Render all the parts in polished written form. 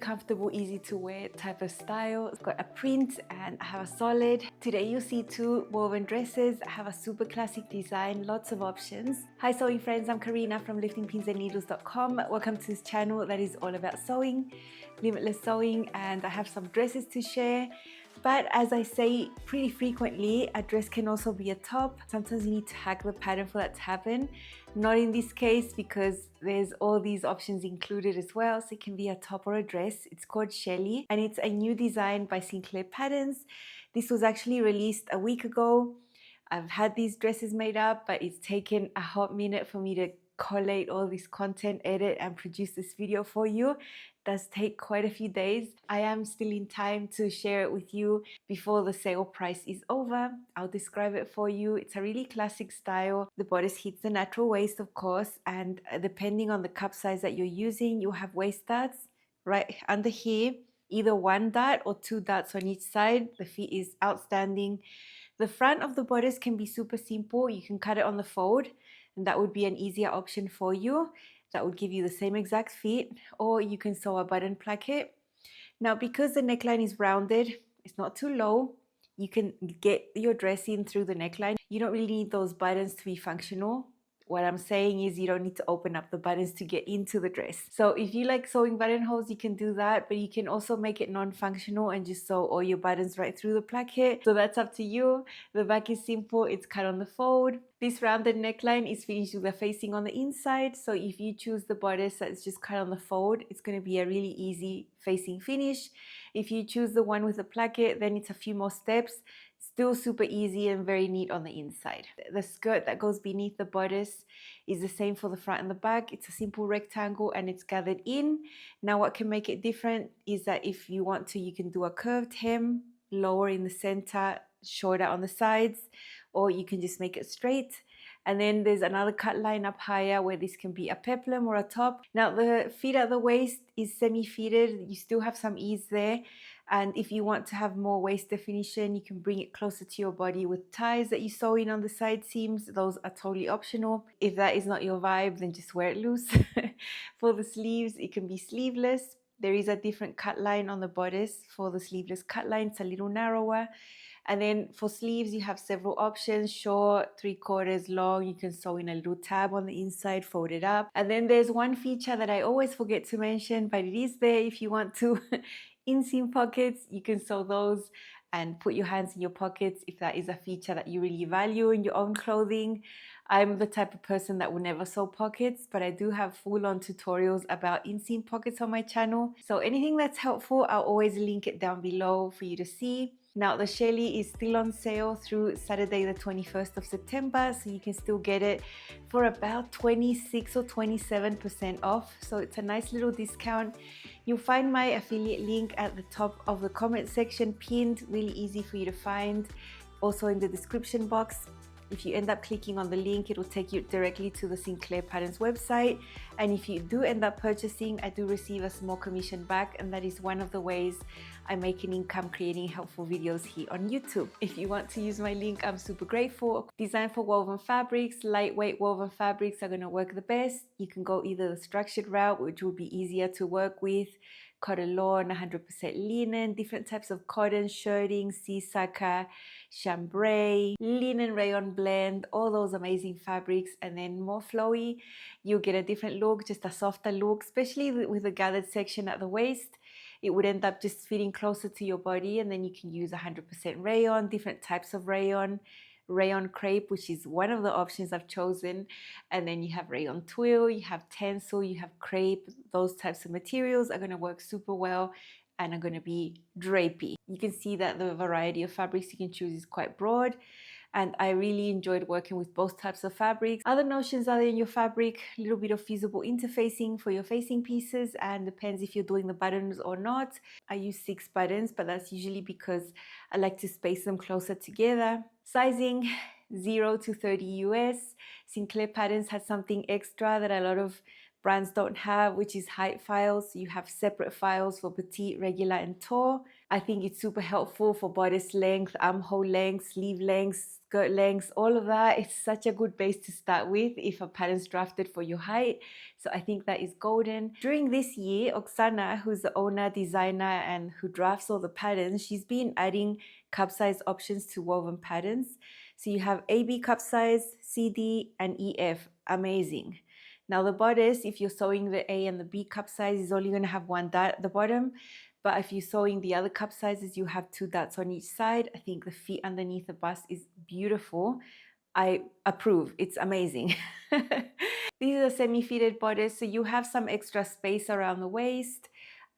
comfortable, easy to wear type of style. It's got a print and I have a solid. Today you'll see two woven dresses. I have a super classic design, lots of options. Hi sewing friends, I'm Karina from liftingpinsandneedles.com. Welcome to this channel that is all about sewing, limitless sewing, and I have some dresses to share. But as I say pretty frequently, a dress can also be a top. Sometimes you need to hack the pattern for that to happen. Not in this case because there's all these options included as well. So it can be a top or a dress. It's called Shelly and it's a new design by Sinclair Patterns. This was actually released a week ago. I've had these dresses made up, but it's taken a hot minute for me to collate all this content, edit and produce this video for you. It does take quite a few days. I am still in time to share it with you before the sale price is over. I'll describe it for you. It's a really classic style. The bodice hits the natural waist, of course, and depending on the cup size that you're using, you'll have waist darts right under here, either one dart or two darts on each side. The fit is outstanding. The front of the bodice can be super simple. You can cut it on the fold, and that would be an easier option for you. That would give you the same exact fit, or you can sew a button placket. Now, because the neckline is rounded, it's not too low, you can get your dress in through the neckline. You don't really need those buttons to be functional. What I'm saying is you don't need to open up the buttons to get into the dress. So if you like sewing buttonholes, you can do that, but you can also make it non-functional and just sew all your buttons right through the placket. So that's up to you. The back is simple, it's cut on the fold. This rounded neckline is finished with a facing on the inside. So if you choose the bodice that's just cut on the fold, it's going to be a really easy facing finish. If you choose the one with the placket, then it's a few more steps. Still super easy and very neat on the inside. The skirt that goes beneath the bodice is the same for the front and the back. It's a simple rectangle and it's gathered in. Now what can make it different is that if you want to, you can do a curved hem, lower in the center, shorter on the sides, or you can just make it straight. And then there's another cut line up higher where this can be a peplum or a top. Now the fit at the waist is semi-fitted. You still have some ease there. And if you want to have more waist definition, you can bring it closer to your body with ties that you sew in on the side seams. Those are totally optional. If that is not your vibe, then just wear it loose. For the sleeves, it can be sleeveless. There is a different cut line on the bodice. For the sleeveless cut line, it's a little narrower. And then for sleeves, you have several options, short, 3/4 long. You can sew in a little tab on the inside, fold it up. And then there's one feature that I always forget to mention, but it is there if you want to. Inseam pockets, you can sew those and put your hands in your pockets if that is a feature that you really value in your own clothing. I'm the type of person that will never sew pockets, but I do have full-on tutorials about inseam pockets on my channel. So anything that's helpful, I'll always link it down below for you to see. Now the Shelly is still on sale through Saturday the 21st of September, so you can still get it for about 26 or 27% off. So it's a nice little discount. You'll find my affiliate link at the top of the comment section pinned, really easy for you to find. Also in the description box. If you end up clicking on the link, it will take you directly to the Sinclair Patterns website. And if you do end up purchasing, I do receive a small commission back, and that is one of the ways I make an income creating helpful videos here on YouTube. If you want to use my link, I'm super grateful. Designed for woven fabrics, lightweight woven fabrics are going to work the best. You can go either the structured route, which will be easier to work with, cotton lawn, 100% linen, different types of cotton, shirting, sisaka, chambray, linen rayon blend, all those amazing fabrics, and then more flowy. You'll get a different look, just a softer look, especially with the gathered section at the waist. It would end up just fitting closer to your body, and then you can use 100% rayon, different types of rayon crepe, which is one of the options I've chosen, and then you have rayon twill, you have tencel, you have crepe. Those types of materials are going to work super well and are going to be drapey. You can see that the variety of fabrics you can choose is quite broad, and I really enjoyed working with both types of fabrics. Other notions other than your fabric, a little bit of feasible interfacing for your facing pieces, and depends if you're doing the buttons or not. I use 6 buttons, but that's usually because I like to space them closer together. Sizing 0 to 30 US. Sinclair Patterns had something extra that a lot of brands don't have, which is height files. You have separate files for petite, regular, and tall. I think it's super helpful for bodice length, armhole length, sleeve length, skirt length, all of that. It's such a good base to start with if a pattern's drafted for your height. So I think that is golden. During this year, Oksana, who's the owner, designer, and who drafts all the patterns, she's been adding cup size options to woven patterns. So you have AB cup size, CD, and EF. Amazing. Now the bodice, if you're sewing the A and the B cup size, is only going to have one dot at the bottom. But if you're sewing the other cup sizes, you have 2 dots on each side. I think the feet underneath the bust is beautiful. I approve. It's amazing. This is a semi-fitted bodice, so you have some extra space around the waist,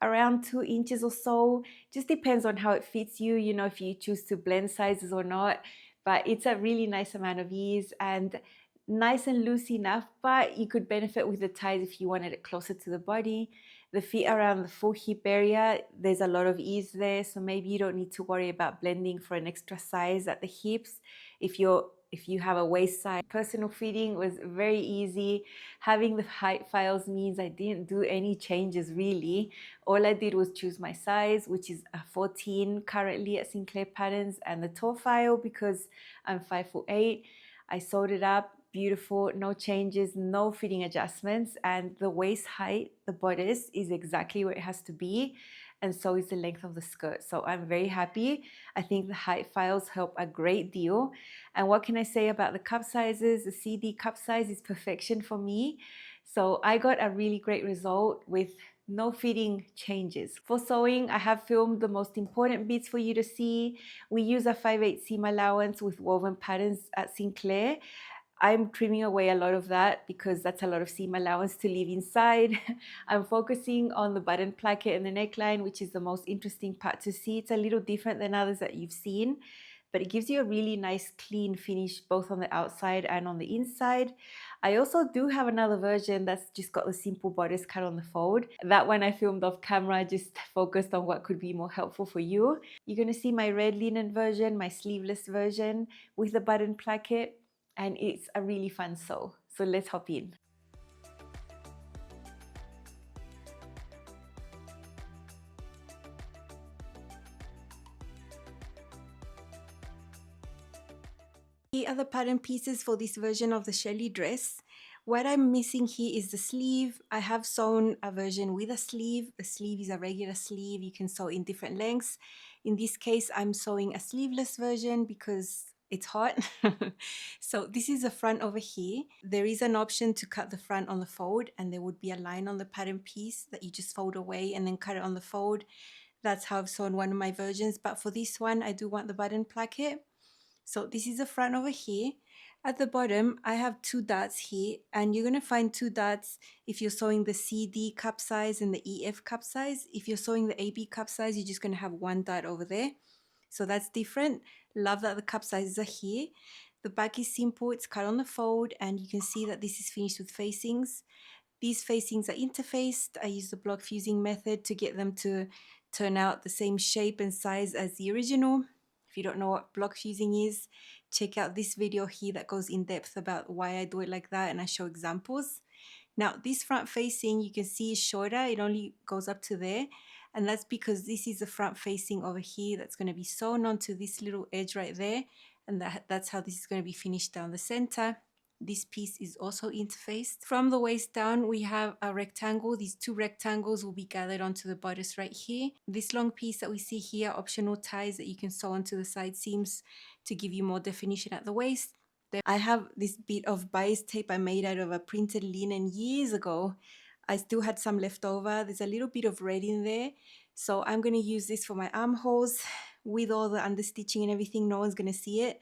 around 2 inches or so. Just depends on how it fits you, you know, if you choose to blend sizes or not. But it's a really nice amount of ease and nice and loose enough, but you could benefit with the ties if you wanted it closer to the body. The feet around the full hip area, there's a lot of ease there, so maybe you don't need to worry about blending for an extra size at the hips if you have a waist size. Personal fitting was very easy. Having the height files means I didn't do any changes really. All I did was choose my size, which is a 14 currently at Sinclair Patterns, and the toe file because I'm 5'8". I sewed it up, beautiful, no changes, no fitting adjustments, and the waist height, the bodice, is exactly where it has to be, and so is the length of the skirt. So I'm very happy. I think the height files help a great deal. And what can I say about the cup sizes? The CD cup size is perfection for me. So I got a really great result with no fitting changes. For sewing, I have filmed the most important bits for you to see. We use a 5/8 seam allowance with woven patterns at Sinclair. I'm trimming away a lot of that because that's a lot of seam allowance to leave inside. I'm focusing on the button placket and the neckline, which is the most interesting part to see. It's a little different than others that you've seen, but it gives you a really nice clean finish both on the outside and on the inside. I also do have another version that's just got the simple bodice cut on the fold. That one I filmed off camera, just focused on what could be more helpful for you. You're going to see my red linen version, my sleeveless version with the button placket, and it's a really fun sew. So let's hop in. Here are the pattern pieces for this version of the Shelly dress. What I'm missing here is the sleeve. I have sewn a version with a sleeve. The sleeve is a regular sleeve. You can sew in different lengths. In this case, I'm sewing a sleeveless version because it's hot. So this is the front over here. There is an option to cut the front on the fold, and there would be a line on the pattern piece that you just fold away and then cut it on the fold. That's how I've sewn one of my versions, but for this one I do want the button placket. So this is the front over here. At the bottom, I have 2 dots here, and you're going to find 2 dots if you're sewing the CD cup size and the EF cup size. If you're sewing the AB cup size, you're just going to have 1 dot over there. So that's different. Love that the cup sizes are here. The back is simple, it's cut on the fold, and you can see that this is finished with facings. These facings are interfaced. I use the block fusing method to get them to turn out the same shape and size as the original. If you don't know what block fusing is, check out this video here that goes in depth about why I do it like that, and I show examples. Now this front facing, you can see is shorter, it only goes up to there, and that's because this is the front facing over here that's going to be sewn onto this little edge right there, and that's how this is going to be finished down the center. This piece is also interfaced. From the waist down, we have a rectangle. These 2 rectangles will be gathered onto the bodice right here. This long piece that we see here, optional ties that you can sew onto the side seams to give you more definition at the waist. I have this bit of bias tape I made out of a printed linen years ago. I still had some left over. There's a little bit of red in there. So I'm going to use this for my armholes with all the understitching and everything. No one's going to see it,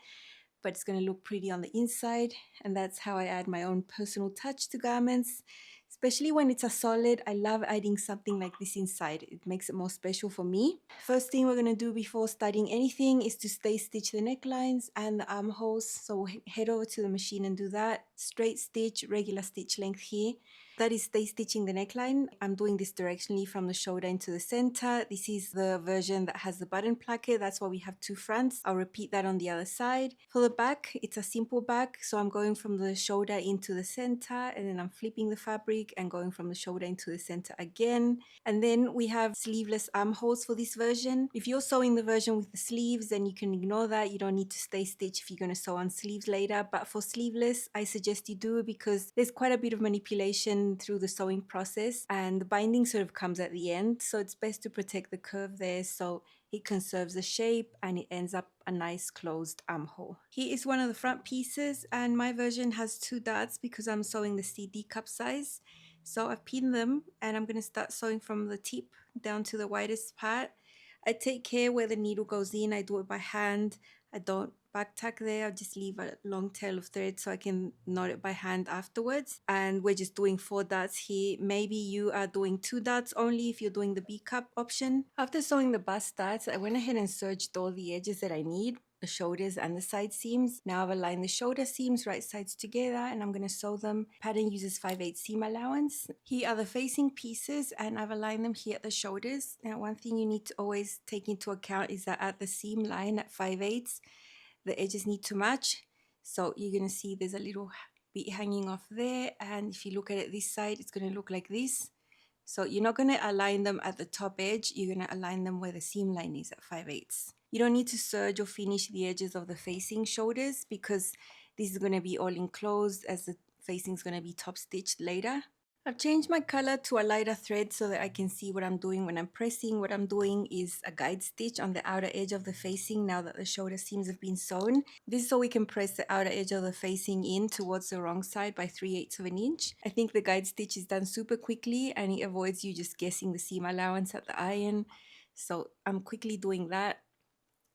but it's going to look pretty on the inside, and that's how I add my own personal touch to garments, especially when it's a solid. I love adding something like this inside. It makes it more special for me. First thing we're going to do before starting anything is to stay stitch the necklines and the armholes. So we'll head over to the machine and do that. Straight stitch, regular stitch length here. That is stay stitching the neckline. I'm doing this directionally from the shoulder into the center. This is the version that has the button placket. That's why we have two fronts. I'll repeat that on the other side. For the back, it's a simple back. So I'm going from the shoulder into the center, and then I'm flipping the fabric and going from the shoulder into the center again. And then we have sleeveless armholes for this version. If you're sewing the version with the sleeves, then you can ignore that. You don't need to stay stitch if you're going to sew on sleeves later. But for sleeveless, I suggest you do, because there's quite a bit of manipulation through the sewing process, and the binding sort of comes at the end. So it's best to protect the curve there so it conserves the shape and it ends up a nice closed armhole. Here is one of the front pieces, and my version has two darts because I'm sewing the CD cup size. So I've pinned them and I'm going to start sewing from the tip down to the widest part. I take care where the needle goes in. I do it by hand. I don't back tack there. I just leave a long tail of thread so I can knot it by hand afterwards. And we're just doing 4 darts here. Maybe you are doing 2 darts only if you're doing the B cup option. After sewing the bust darts, I went ahead and serged all the edges that I need, the shoulders and the side seams. Now I've aligned the shoulder seams right sides together and I'm going to sew them. Pattern uses 5/8 seam allowance. Here are the facing pieces and I've aligned them here at the shoulders. Now one thing you need to always take into account is that at the seam line at 5/8, the edges need to match. So you're going to see there's a little bit hanging off there, and if you look at it this side, it's going to look like this. So you're not going to align them at the top edge, you're going to align them where the seam line is at 5/8. You don't need to serge or finish the edges of the facing shoulders because this is going to be all enclosed as the facing is going to be top stitched later. I've changed my color to a lighter thread so that I can see what I'm doing when I'm pressing. What I'm doing is a guide stitch on the outer edge of the facing now that the shoulder seams have been sewn. This is so we can press the outer edge of the facing in towards the wrong side by 3/8 of an inch. I think the guide stitch is done super quickly and it avoids you just guessing the seam allowance at the iron. So I'm quickly doing that.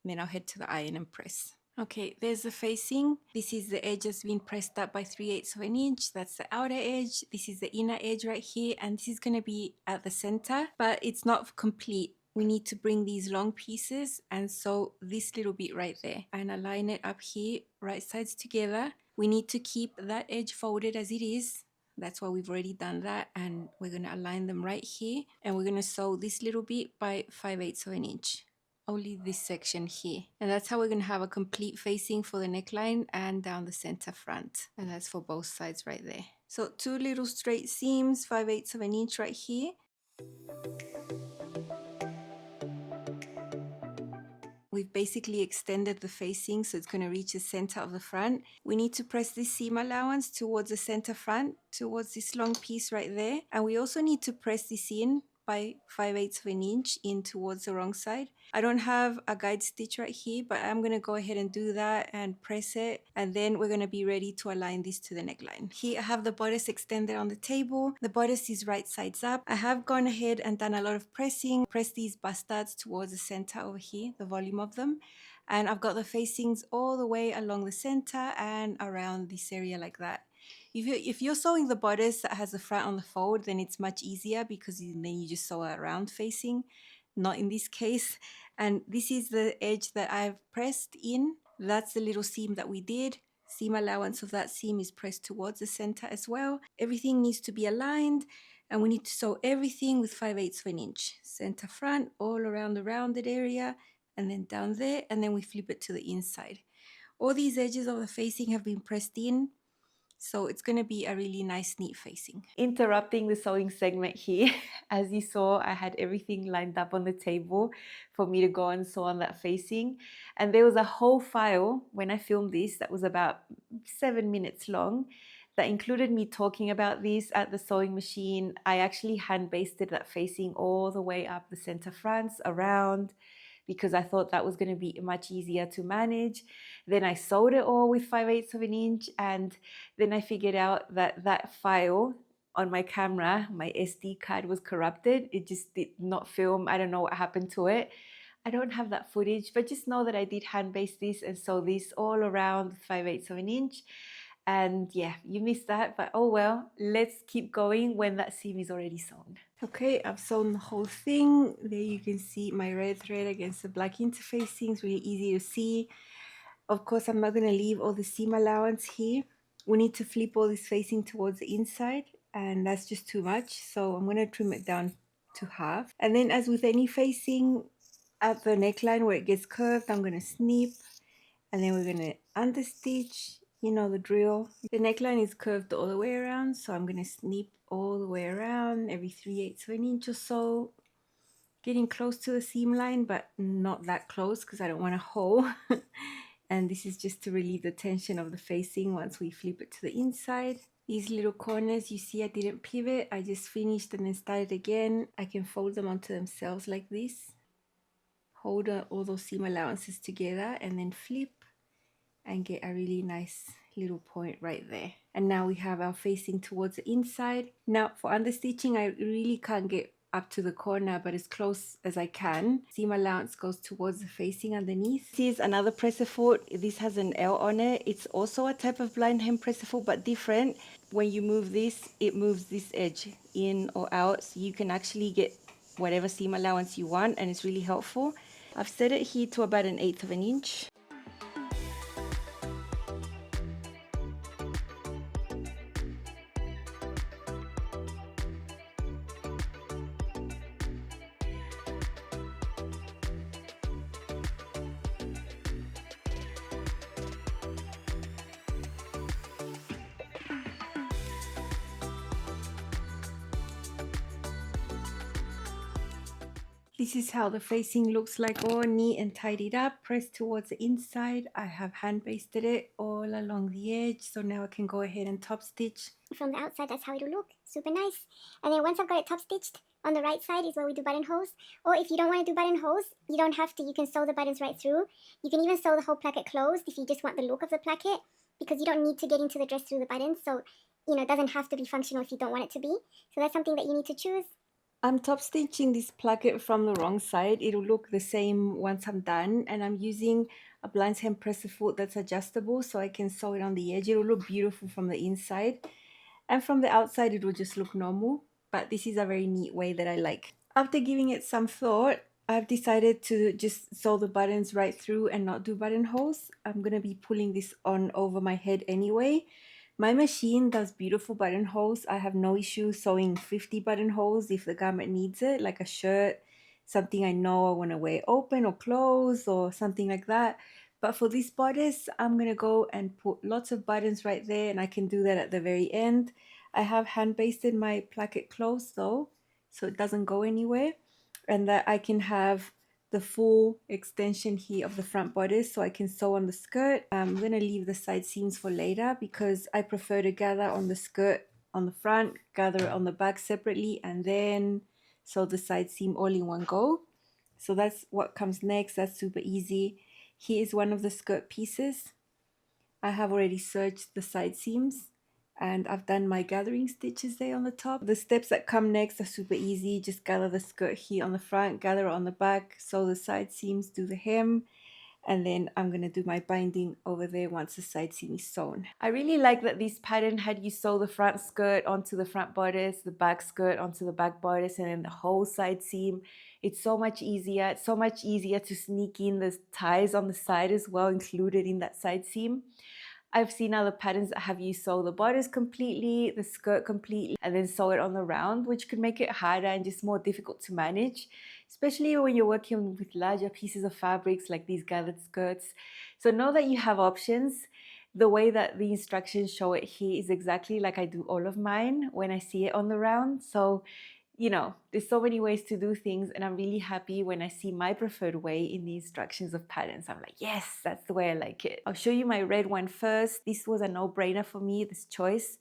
Then I'll head to the iron and press. Okay, there's the facing. This is the edge that's been pressed up by 3/8 of an inch. That's the outer edge. This is the inner edge right here, and this is going to be at the center, but it's not complete. We need to bring these long pieces and sew this little bit right there and align it up here, right sides together. We need to keep that edge folded as it is. That's why we've already done that, and we're going to align them right here, and we're going to sew this little bit by 5/8 of an inch. Only this section here, and that's how we're going to have a complete facing for the neckline and down the center front, and that's for both sides right there. So 2 little straight seams, 5/8 of an inch right here. We've basically extended the facing so it's going to reach the center of the front. We need to press this seam allowance towards the center front, towards this long piece right there, and we also need to press this in by 5/8 of an inch in towards the wrong side. I don't have a guide stitch right here, but I'm going to go ahead and do that and press it, and then we're going to be ready to align this to the neckline. Here I have the bodice extended on the table. The bodice is right sides up. I have gone ahead and done a lot of pressing. Press these bust darts towards the center over here, the volume of them, and I've got the facings all the way along the center and around this area like that. If you're sewing the bodice that has the front on the fold, then it's much easier because then you just sew a round facing, not in this case. And this is the edge that I've pressed in. That's the little seam that we did. Seam allowance of that seam is pressed towards the center as well. Everything needs to be aligned, and we need to sew everything with 5/8 of an inch. Center front, all around the rounded area, and then down there, and then we flip it to the inside. All these edges of the facing have been pressed in, so it's going to be a really nice, neat facing. Interrupting the sewing segment here. As you saw, I had everything lined up on the table for me to go and sew on that facing. And there was a whole file when I filmed this that was about 7 minutes long that included me talking about this at the sewing machine. I actually hand basted that facing all the way up the center fronts around, because I thought that was going to be much easier to manage. Then I sewed it all with 5/8 of an inch, and then I figured out that that file on my camera, my SD card, was corrupted. It just did not film. I don't know what happened to it. I don't have that footage, but just know that I did hand baste this and sew this all around 5/8 of an inch. And yeah, you missed that, but oh well, let's keep going when that seam is already sewn. Okay, I've sewn the whole thing. There you can see my red thread against the black interfacing. It's really easy to see. Of course, I'm not going to leave all the seam allowance here. We need to flip all this facing towards the inside and that's just too much. So I'm going to trim it down to half. And then as with any facing, at the neckline where it gets curved, I'm going to snip, and then we're going to understitch. You know the drill. The neckline is curved all the way around, so I'm going to snip all the way around every 3/8 of an inch or so, getting close to the seam line, but not that close because I don't want a hole. And this is just to relieve the tension of the facing once we flip it to the inside. These little corners, you see I didn't pivot, I just finished and then started again. I can fold them onto themselves like this. Hold all those seam allowances together and then flip and get a really nice little point right there. And now we have our facing towards the inside. Now for understitching, I really can't get up to the corner, but as close as I can. Seam allowance goes towards the facing underneath. This is another presser foot. This has an L on it. It's also a type of blind hem presser foot, but different. When you move this, it moves this edge in or out, so you can actually get whatever seam allowance you want, and it's really helpful. I've set it here to about 1/8 of an inch. This is how the facing looks like, all neat and tidied up, pressed towards the inside. I have hand basted it all along the edge, so now I can go ahead and top stitch. From the outside, that's how it'll look. Super nice. And then once I've got it top stitched, on the right side is where we do buttonholes. Or if you don't want to do buttonholes, you don't have to. You can sew the buttons right through. You can even sew the whole placket closed if you just want the look of the placket, because you don't need to get into the dress through the buttons. So, you know, it doesn't have to be functional if you don't want it to be. So that's something that you need to choose. I'm top stitching this placket from the wrong side. It'll look the same once I'm done, and I'm using a blind hem presser foot that's adjustable so I can sew it on the edge. It'll look beautiful from the inside, and from the outside it will just look normal, but this is a very neat way that I like. After giving it some thought, I've decided to just sew the buttons right through and not do buttonholes. I'm going to be pulling this on over my head anyway. My machine does beautiful buttonholes. I have no issue sewing 50 buttonholes if the garment needs it, like a shirt, something I know I want to wear open or closed or something like that. But for this bodice, I'm going to go and put lots of buttons right there, and I can do that at the very end. I have hand basted my placket closed though, so it doesn't go anywhere, and that I can have the full extension here of the front bodice, so I can sew on the skirt. I'm going to leave the side seams for later because I prefer to gather on the skirt on the front, gather it on the back separately, and then sew the side seam all in one go. So that's what comes next. That's super easy. Here is one of the skirt pieces. I have already serged the side seams, and I've done my gathering stitches there on the top. The steps that come next are super easy. Just gather the skirt here on the front, gather it on the back, sew the side seams, do the hem, and then I'm going to do my binding over there once the side seam is sewn. I really like that this pattern had you sew the front skirt onto the front bodice, the back skirt onto the back bodice, and then the whole side seam. It's so much easier. It's so much easier to sneak in the ties on the side as well, included in that side seam. I've seen other patterns that have you sew the bodice completely, the skirt completely, and then sew it on the round, which could make it harder and just more difficult to manage, especially when you're working with larger pieces of fabrics like these gathered skirts. So know that you have options. The way that the instructions show it here is exactly like I do all of mine when I see it on the round. So you know, there's so many ways to do things, and I'm really happy when I see my preferred way in the instructions of patterns. I'm like, yes, that's the way I like it. I'll show you my red one first. This was a no-brainer for me, this choice.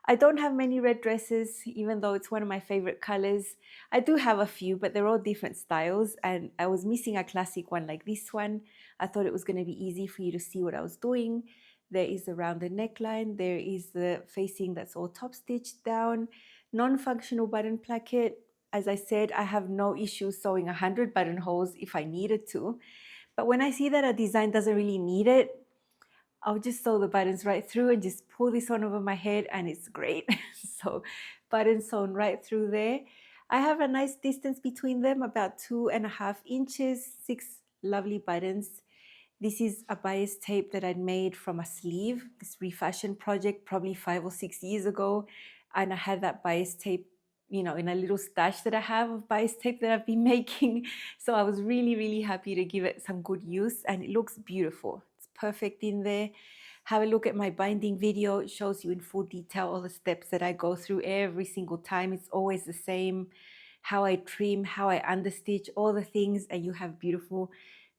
I don't have many red dresses, even though it's one of my favorite colors. I do have a few, but they're all different styles, and I was missing a classic one like this one. I thought it was going to be easy for you to see what I was doing. There is the rounded neckline. There is the facing that's all top stitched down. Non-functional button placket. As I said, I have no issue sewing 100 buttonholes if I needed to. But when I see that a design doesn't really need it, I'll just sew the buttons right through and just pull this on over my head, and it's great. So buttons sewn right through there. I have a nice distance between them, about 2.5 inches, 6 lovely buttons. This is a bias tape that I'd made from a sleeve, this refashion project probably 5 or 6 years ago. and I had that bias tape, you know, in a little stash that I have of bias tape that I've been making. So I was really, really happy to give it some good use, and it looks beautiful. It's perfect in there. Have a look at my binding video. It shows you in full detail all the steps that I go through every single time. It's always the same. How I trim, how I understitch, all the things, and you have beautiful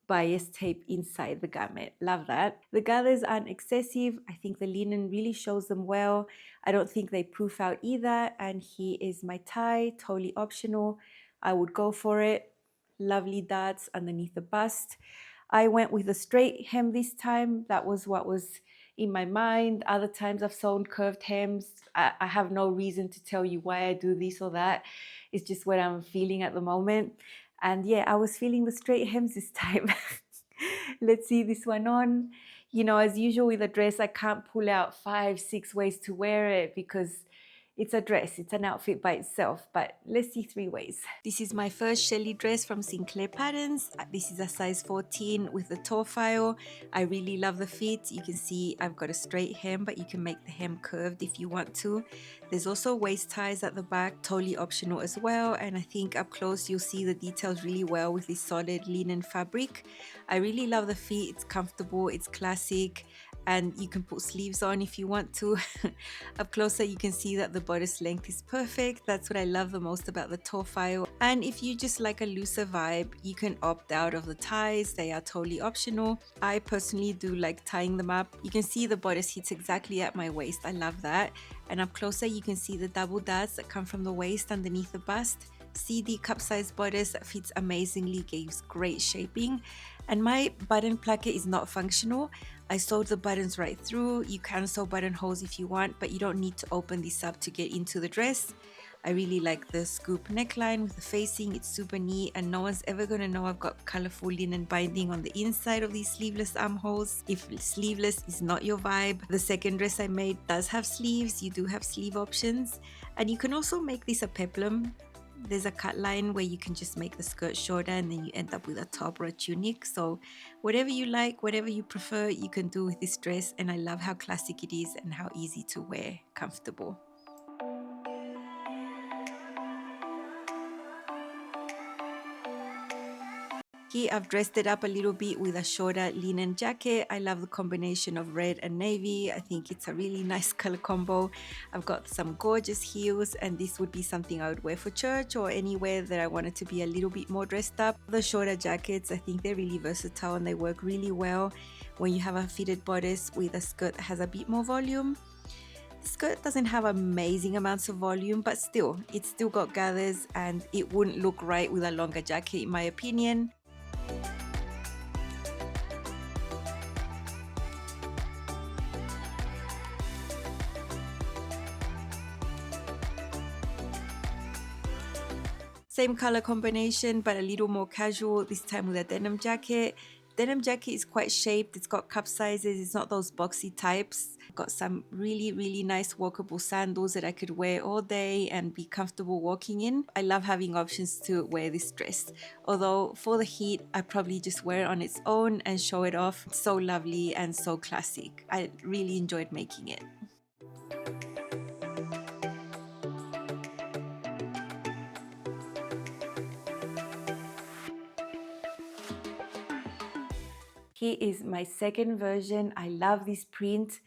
bias tape inside the garment. Love that. The gathers aren't excessive. I think the linen really shows them well. I don't think they proof out either. And here is my tie, totally optional. I would go for it. Lovely darts underneath the bust. I went with a straight hem this time. That was what was in my mind. Other times I've sewn curved hems. I have no reason to tell you why I do this or that. It's just what I'm feeling at the moment. And yeah, I was feeling the straight hems this time. Let's see this one on. You know, as usual with a dress, I can't pull out 5, 6 ways to wear it because it's a dress, it's an outfit by itself, but let's see 3 ways. This is my first Shelly dress from Sinclair Patterns. This is a size 14 with the toe file. I really love the fit. You can see I've got a straight hem, but you can make the hem curved if you want to. There's also waist ties at the back, totally optional as well. And I think up close you'll see the details really well with this solid linen fabric. I really love the fit. It's comfortable, it's classic, and you can put sleeves on if you want to. Up closer you can see that the bodice length is perfect. That's what I love the most about the toe file. And if you just like a looser vibe, you can opt out of the ties. They are totally optional. I personally do like tying them up. You can see the bodice hits exactly at my waist. I love that. And up closer you can see the double darts that come from the waist underneath the bust. CD cup size bodice that fits amazingly, gives great shaping. And my button placket is not functional. I sewed the buttons right through. You can sew buttonholes if you want, but you don't need to open this up to get into the dress. I really like the scoop neckline with the facing. It's super neat, and no one's ever gonna know I've got colorful linen binding on the inside of these sleeveless armholes. If sleeveless is not your vibe, the second dress I made does have sleeves. You do have sleeve options, and you can also make this a peplum. There's a cut line where you can just make the skirt shorter and then you end up with a top or a tunic. So whatever you like, whatever you prefer, you can do with this dress. And I love how classic it is and how easy to wear, comfortable. Here I've dressed it up a little bit with a shorter linen jacket. I love the combination of red and navy. I think it's a really nice color combo. I've got some gorgeous heels, and this would be something I would wear for church or anywhere that I wanted to be a little bit more dressed up. The shorter jackets, I think they're really versatile and they work really well when you have a fitted bodice with a skirt that has a bit more volume. The skirt doesn't have amazing amounts of volume, but still, it's still got gathers and it wouldn't look right with a longer jacket in my opinion. Same color combination, but a little more casual, this time with a denim jacket. Denim jacket is quite shaped, it's got cup sizes, it's not those boxy types. Got some really, really nice walkable sandals that I could wear all day and be comfortable walking in. I love having options to wear this dress. Although for the heat, I probably just wear it on its own and show it off. It's so lovely and so classic. I really enjoyed making it. Here is my second version. I love this print.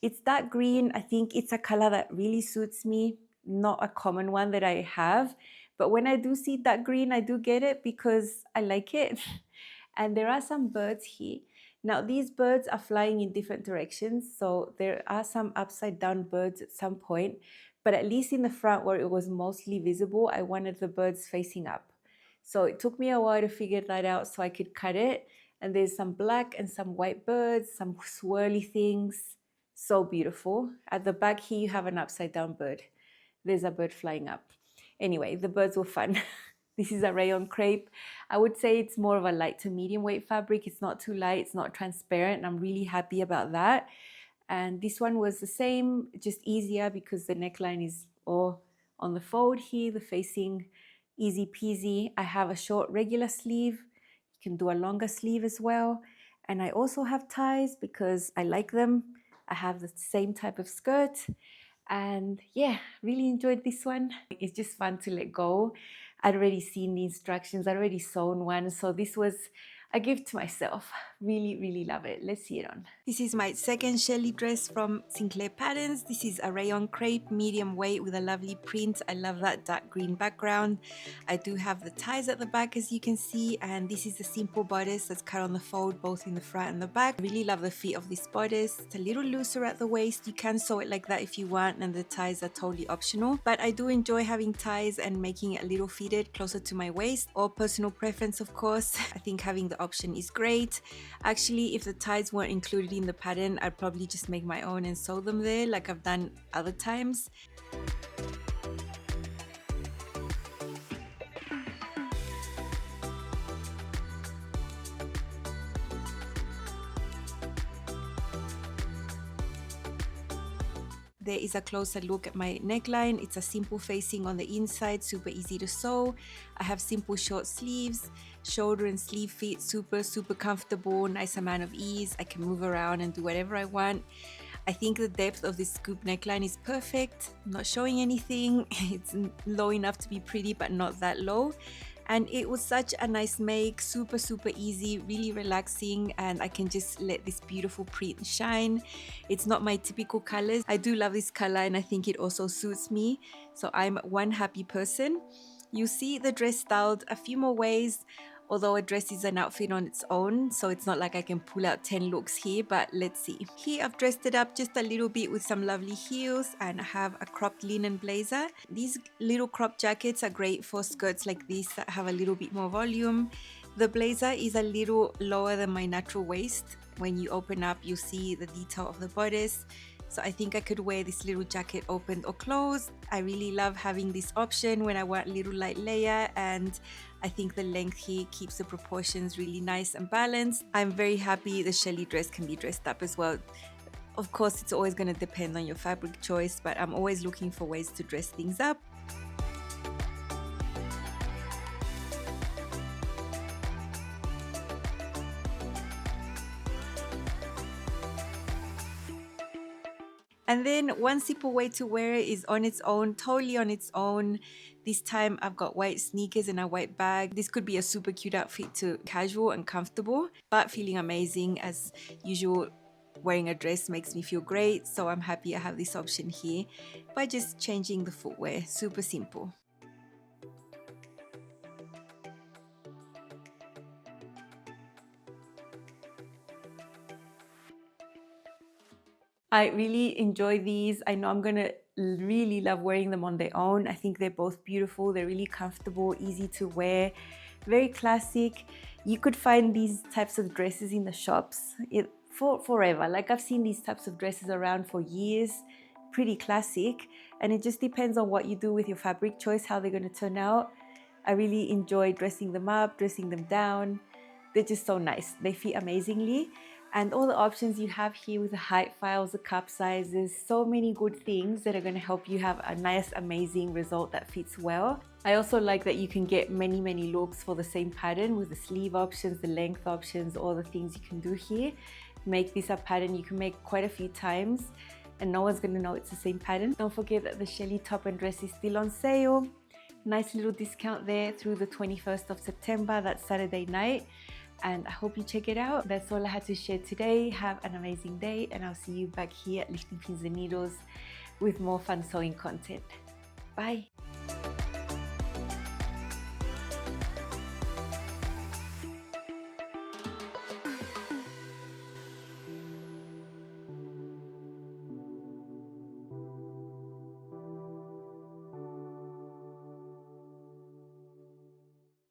It's dark green. I think it's a color that really suits me. Not a common one that I have. But when I do see dark green, I do get it because I like it. And there are some birds here. Now these birds are flying in different directions. So there are some upside down birds at some point. But at least in the front where it was mostly visible, I wanted the birds facing up. So it took me a while to figure that out so I could cut it. And there's some black and some white birds, some swirly things. So beautiful. At the back here, you have an upside down bird. There's a bird flying up. Anyway, the birds were fun. This is a rayon crepe. I would say it's more of a light to medium weight fabric. It's not too light, it's not transparent. And I'm really happy about that. And this one was the same, just easier because the neckline is all on the fold here, the facing easy peasy. I have a short regular sleeve. You can do a longer sleeve as well. And I also have ties because I like them. I have the same type of skirt. And yeah, really enjoyed this one. It's just fun to let go. I'd already seen the instructions, I'd already sewn one, so this was a gift to myself. Really, really love it. Let's see it on. This is my second Shelly dress from Sinclair Patterns. This is a rayon crepe, medium weight with a lovely print. I love that dark green background. I do have the ties at the back, as you can see, and this is a simple bodice that's cut on the fold both in the front and the back. I really love the fit of this bodice. It's a little looser at the waist. You can sew it like that if you want, and the ties are totally optional, but I do enjoy having ties and making it a little fitted closer to my waist, or personal preference, of course. I think having the option is great. Actually, if the ties weren't included in the pattern, I'd probably just make my own and sew them there like I've done other times. There is a closer look at my neckline. It's a simple facing on the inside, super easy to sew. I have simple short sleeves, shoulder and sleeve fit, super comfortable, nice amount of ease. I can move around and do whatever I want. I think the depth of this scoop neckline is perfect. I'm not showing anything. It's low enough to be pretty, but not that low. And it was such a nice make, super easy, really relaxing, and I can just let this beautiful print shine. It's not my typical colors. I do love this color and I think it also suits me. So I'm one happy person. You see the dress styled a few more ways, although a dress is an outfit on its own, so it's not like I can pull out 10 looks here, but let's see. Here I've dressed it up just a little bit with some lovely heels, and I have a cropped linen blazer. These little crop jackets are great for skirts like this that have a little bit more volume. The blazer is a little lower than my natural waist. When you open up, you see the detail of the bodice. So I think I could wear this little jacket opened or closed. I really love having this option when I want a little light layer, and I think the length here keeps the proportions really nice and balanced. I'm very happy the Shelly dress can be dressed up as well. Of course, it's always going to depend on your fabric choice, but I'm always looking for ways to dress things up. And then one simple way to wear it is on its own, totally on its own. This time I've got white sneakers and a white bag. This could be a super cute outfit to casual and comfortable, but feeling amazing as usual. Wearing a dress makes me feel great, so I'm happy I have this option here by just changing the footwear. Super simple. I really enjoy these. I know I'm gonna really love wearing them on their own. I think they're both beautiful. They're really comfortable, easy to wear, very classic. You could find these types of dresses in the shops for forever. Like, I've seen these types of dresses around for years, pretty classic. And it just depends on what you do with your fabric choice, how they're gonna turn out. I really enjoy dressing them up, dressing them down. They're just so nice. They fit amazingly. And all the options you have here with the height files, the cup sizes, so many good things that are going to help you have a nice, amazing result that fits well. I also like that you can get many looks for the same pattern with the sleeve options, the length options, all the things you can do here. Make this a pattern you can make quite a few times and no one's going to know it's the same pattern. Don't forget that the Shelly top and dress is still on sale. Nice little discount there through the 21st of September, that's Saturday night. And I hope you check it out. That's all I had to share today. Have an amazing day, and I'll see you back here at Lifting Pins and Needles with more fun sewing content. Bye.